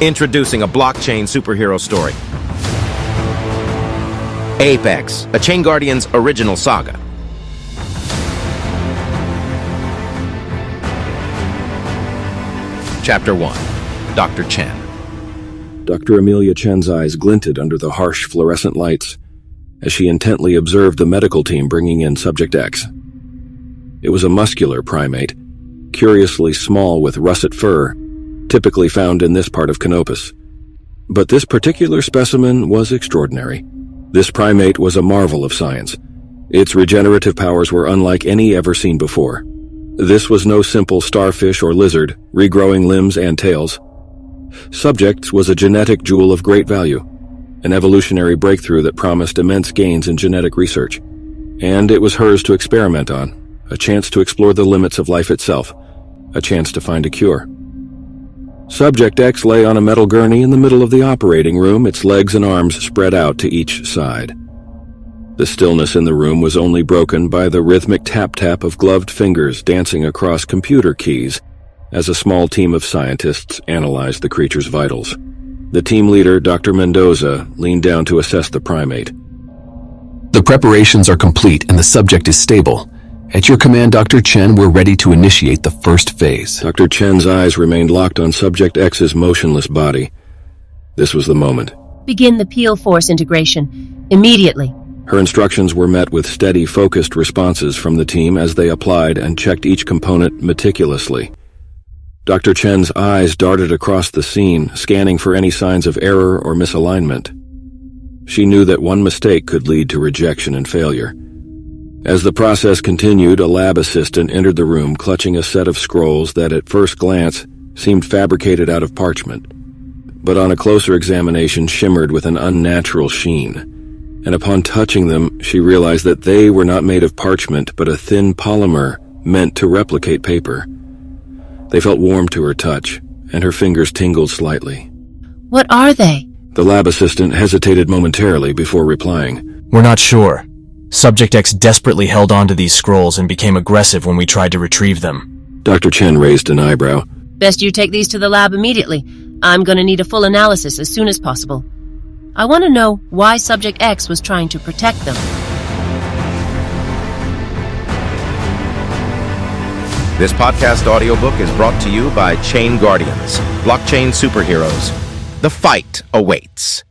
Introducing a blockchain superhero story. ApeX, a ChainGuardians original saga. Chapter 1. Dr. Chen. Dr. Amelia Chen's eyes glinted under the harsh fluorescent lights as she intently observed the medical team bringing in Subject X. It was a muscular primate, curiously small with russet fur, typically found in this part of Canopus. But this particular specimen was extraordinary. This primate was a marvel of science. Its regenerative powers were unlike any ever seen before. This was no simple starfish or lizard, regrowing limbs and tails. Subject was a genetic jewel of great value, an evolutionary breakthrough that promised immense gains in genetic research. And it was hers to experiment on, a chance to explore the limits of life itself, a chance to find a cure. Subject X lay on a metal gurney in the middle of the operating room, its legs and arms spread out to each side. The stillness in the room was only broken by the rhythmic tap-tap of gloved fingers dancing across computer keys as a small team of scientists analyzed the creature's vitals. The team leader, Dr. Mendoza, leaned down to assess the primate. The preparations are complete and the subject is stable. At your command, Dr. Chen, we're ready to initiate the first phase. Dr. Chen's eyes remained locked on Subject X's motionless body. This was the moment. Begin the peel force integration. Immediately. Her instructions were met with steady, focused responses from the team as they applied and checked each component meticulously. Dr. Chen's eyes darted across the scene, scanning for any signs of error or misalignment. She knew that one mistake could lead to rejection and failure. As the process continued, a lab assistant entered the room clutching a set of scrolls that at first glance seemed fabricated out of parchment, but on a closer examination shimmered with an unnatural sheen. And upon touching them, she realized that they were not made of parchment, but a thin polymer meant to replicate paper. They felt warm to her touch, and her fingers tingled slightly. What are they? The lab assistant hesitated momentarily before replying. We're not sure. Subject X desperately held on to these scrolls and became aggressive when we tried to retrieve them. Dr. Chen raised an eyebrow. Best you take these to the lab immediately. I'm going to need a full analysis as soon as possible. I want to know why Subject X was trying to protect them. This podcast audiobook is brought to you by ChainGuardians, blockchain superheroes. The fight awaits.